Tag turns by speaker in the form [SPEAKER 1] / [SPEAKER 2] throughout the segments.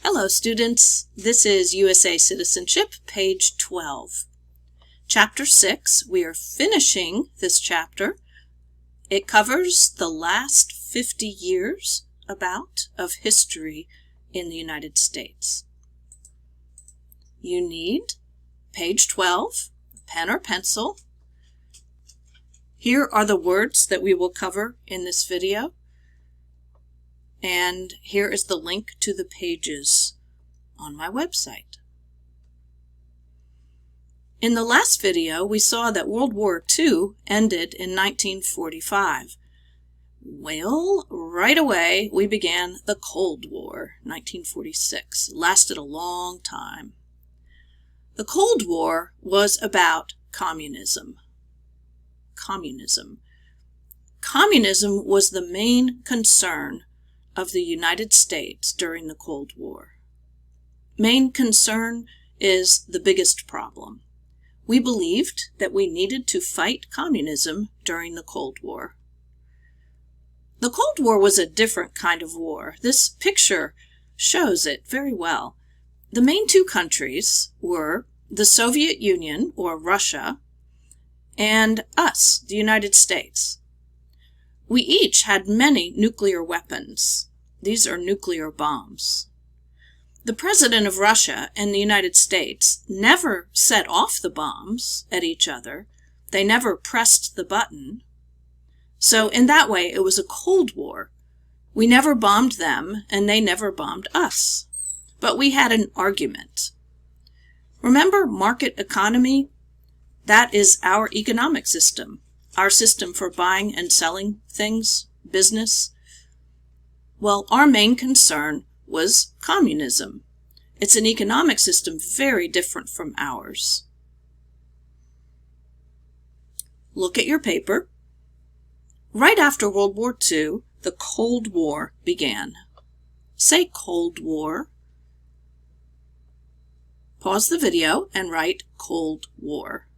[SPEAKER 1] Hello students, this is USA Citizenship, page 12. Chapter 6, we are finishing this chapter. It covers the last 50 years of history in the United States. You need page 12, pen or pencil. Here are the words that we will cover in this video. And here is the link to the pages on my website. In the last video, we saw that World War II ended in 1945. Well, right away, we began the Cold War, 1946. It lasted a long time. The Cold War was about communism. Communism was the main concern of the United States during the Cold War. Main concern is the biggest problem. We believed that we needed to fight communism during the Cold War. The Cold War was a different kind of war. This picture shows it very well. The main two countries were the Soviet Union, or Russia, and us, the United States. We each had many nuclear weapons. These are nuclear bombs. The president of Russia and the United States never set off the bombs at each other. They never pressed the button. So in that way, it was a Cold War. We never bombed them, and they never bombed us. But we had an argument. Remember market economy? That is our economic system. Our system for buying and selling things, business. Well, our main concern was communism. It's an economic system very different from ours. Look at your paper. Right after World War II, the Cold War began. Say Cold War. Pause the video and write Cold War.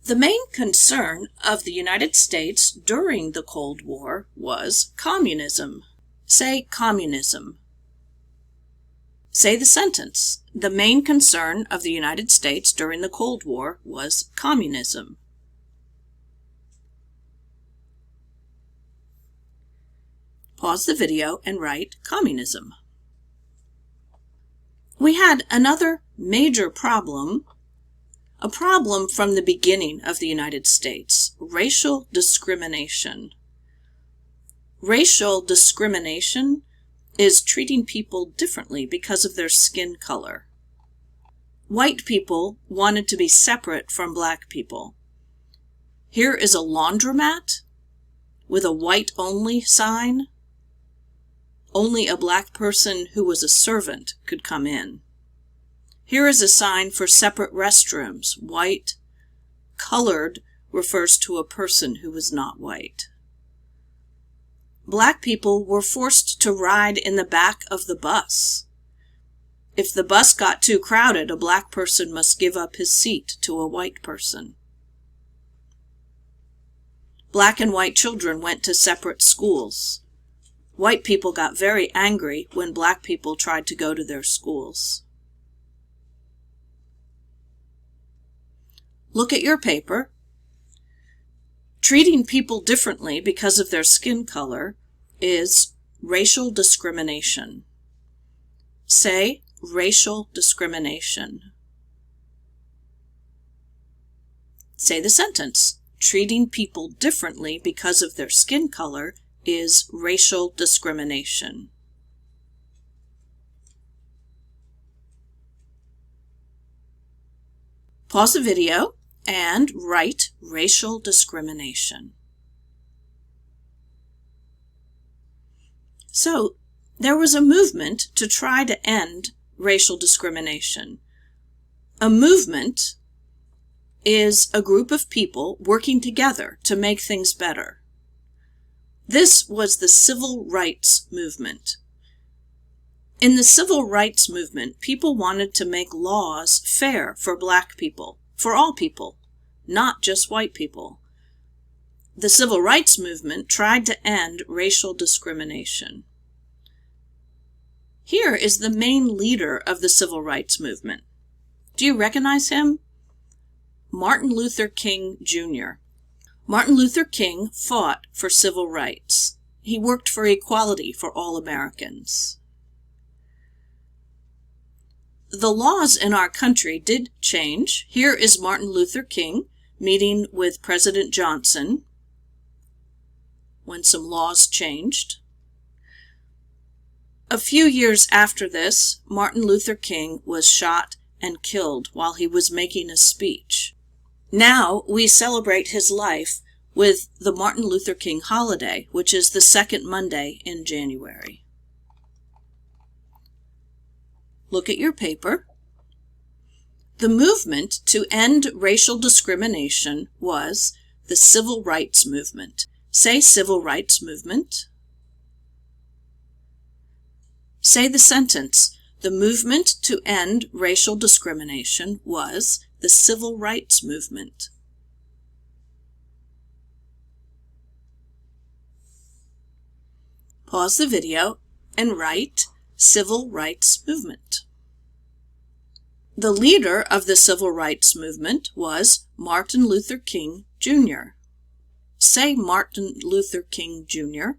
[SPEAKER 1] The main concern of the United States during the Cold War was communism. Say communism. Say the sentence. The main concern of the United States during the Cold War was communism. Pause the video and write communism. We had another major problem. A problem from the beginning of the United States, racial discrimination. Racial discrimination is treating people differently because of their skin color. White people wanted to be separate from black people. Here is a laundromat with a white-only sign. Only a black person who was a servant could come in. Here is a sign for separate restrooms. White. Colored refers to a person who was not white. Black people were forced to ride in the back of the bus. If the bus got too crowded, a black person must give up his seat to a white person. Black and white children went to separate schools. White people got very angry when black people tried to go to their schools. Look at your paper. Treating people differently because of their skin color is racial discrimination. Say racial discrimination. Say the sentence. Treating people differently because of their skin color is racial discrimination. Pause the video and write racial discrimination. So, there was a movement to try to end racial discrimination. A movement is a group of people working together to make things better. This was the Civil Rights Movement. In the Civil Rights Movement, people wanted to make laws fair for black people, for all people, not just white people. The Civil Rights Movement tried to end racial discrimination. Here is the main leader of the civil rights movement. Do you recognize him? Martin Luther King Jr. Martin Luther King fought for civil rights. He worked for equality for all Americans. The laws in our country did change. Here is Martin Luther King meeting with President Johnson when some laws changed. A few years after this, Martin Luther King was shot and killed while he was making a speech. Now we celebrate his life with the Martin Luther King holiday, which is the second Monday in January. Look at your paper. The movement to end racial discrimination was the Civil Rights Movement. Say Civil Rights Movement. Say the sentence, the movement to end racial discrimination was the Civil Rights Movement. Pause the video and write Civil Rights Movement. The leader of the Civil Rights Movement was Martin Luther King Jr. Say Martin Luther King Jr.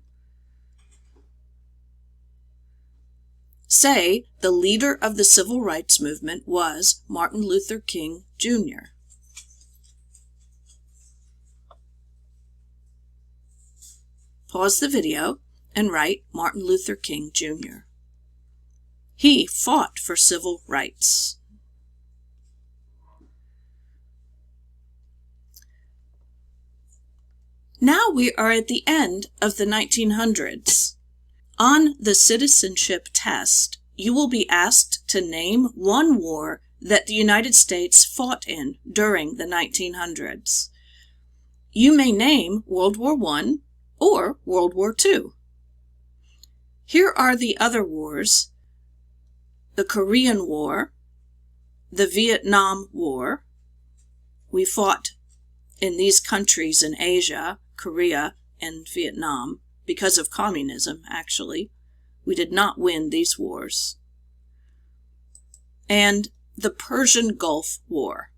[SPEAKER 1] Say the leader of the Civil Rights Movement was Martin Luther King Jr. Pause the video and write Martin Luther King Jr. He fought for civil rights. Now we are at the end of the 1900s. On the citizenship test, you will be asked to name one war that the United States fought in during the 1900s. You may name World War I or World War II. Here are the other wars: the Korean War, the Vietnam War. We fought in these countries in Asia, Korea and Vietnam, because of communism, actually. We did not win these wars. And the Persian Gulf War.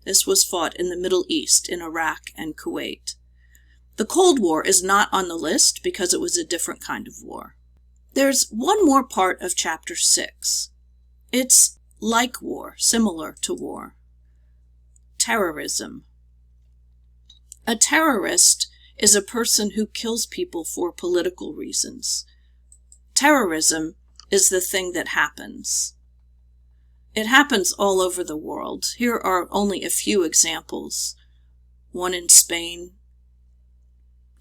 [SPEAKER 1] This was fought in the Middle East, in Iraq and Kuwait. The Cold War is not on the list because it was a different kind of war. There's one more part of Chapter 6. It's like war, similar to war. Terrorism. A terrorist is a person who kills people for political reasons. Terrorism is the thing that happens. It happens all over the world. Here are only a few examples. One in Spain.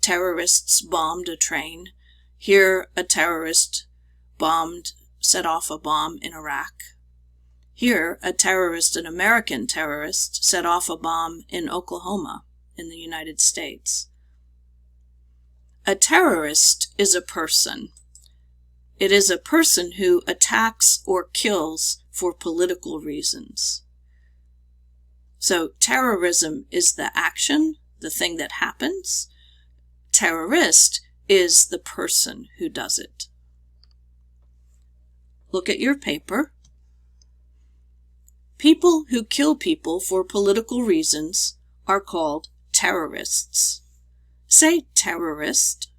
[SPEAKER 1] Terrorists bombed a train. Here, a terrorist set off a bomb in Iraq. Here, an American terrorist, set off a bomb in Oklahoma, in the United States. A terrorist is a person. It is a person who attacks or kills for political reasons. So terrorism is the action, the thing that happens. Terrorist is the person who does it. Look at your paper. People who kill people for political reasons are called terrorists. Say terrorist.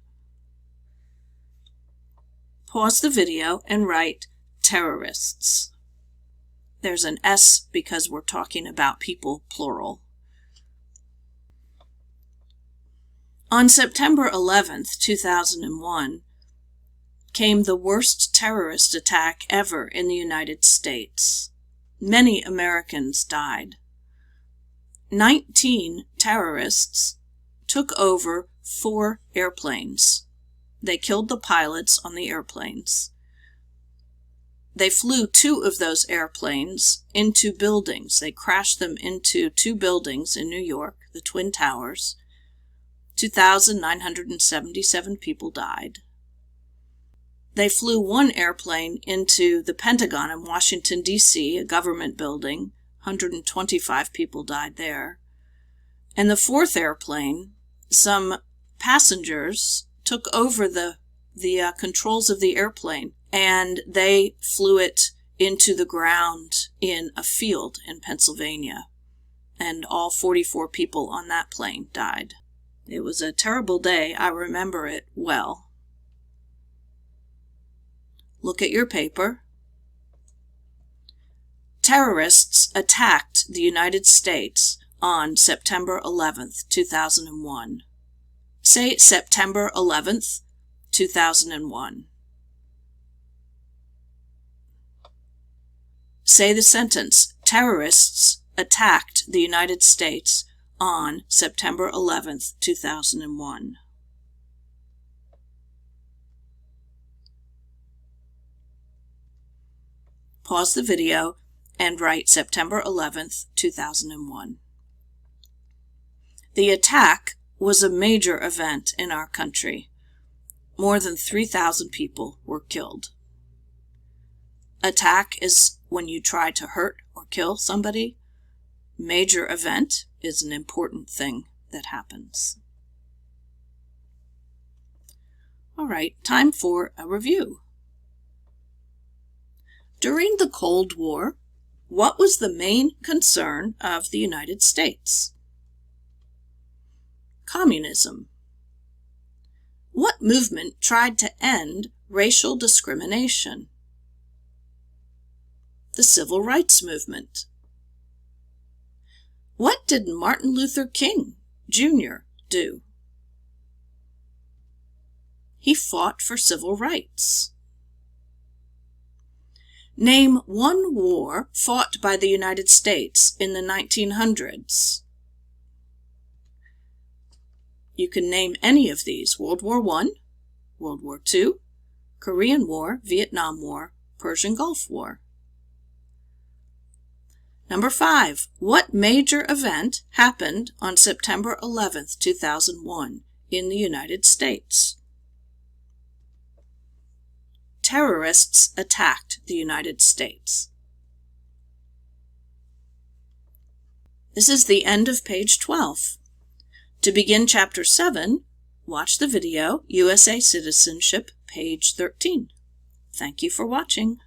[SPEAKER 1] Pause the video and write terrorists. There's an S because we're talking about people, plural. On September 11th, 2001, came the worst terrorist attack ever in the United States. Many Americans died. 19 terrorists took over 4 airplanes. They killed the pilots on the airplanes. They flew 2 of those airplanes into buildings. They crashed them into 2 buildings in New York, the Twin Towers. 2,977 people died. They flew 1 airplane into the Pentagon in Washington, D.C., a government building. 125 people died there. And the 4th airplane, some passengers took over the controls of the airplane and they flew it into the ground in a field in Pennsylvania, and all 44 people on that plane died. It was a terrible day. I remember it well. Look at your paper. Terrorists attacked the United States on September 11th, 2001. Say September 11th, 2001. Say the sentence, terrorists attacked the United States on September 11th, 2001. Pause the video and write September 11th, 2001. The attack was a major event in our country. More than 3,000 people were killed. Attack is when you try to hurt or kill somebody. Major event is an important thing that happens. All right, time for a review. During the Cold War, what was the main concern of the United States? Communism. What movement tried to end racial discrimination? The Civil Rights Movement. What did Martin Luther King, Jr. do? He fought for civil rights. Name one war fought by the United States in the 1900s. You can name any of these: World War I, World War II, Korean War, Vietnam War, Persian Gulf War. Number 5. What major event happened on September 11th, 2001 in the United States? Terrorists attacked the United States. This is the end of page 12. To begin Chapter 7, watch the video USA Citizenship, page 13. Thank you for watching.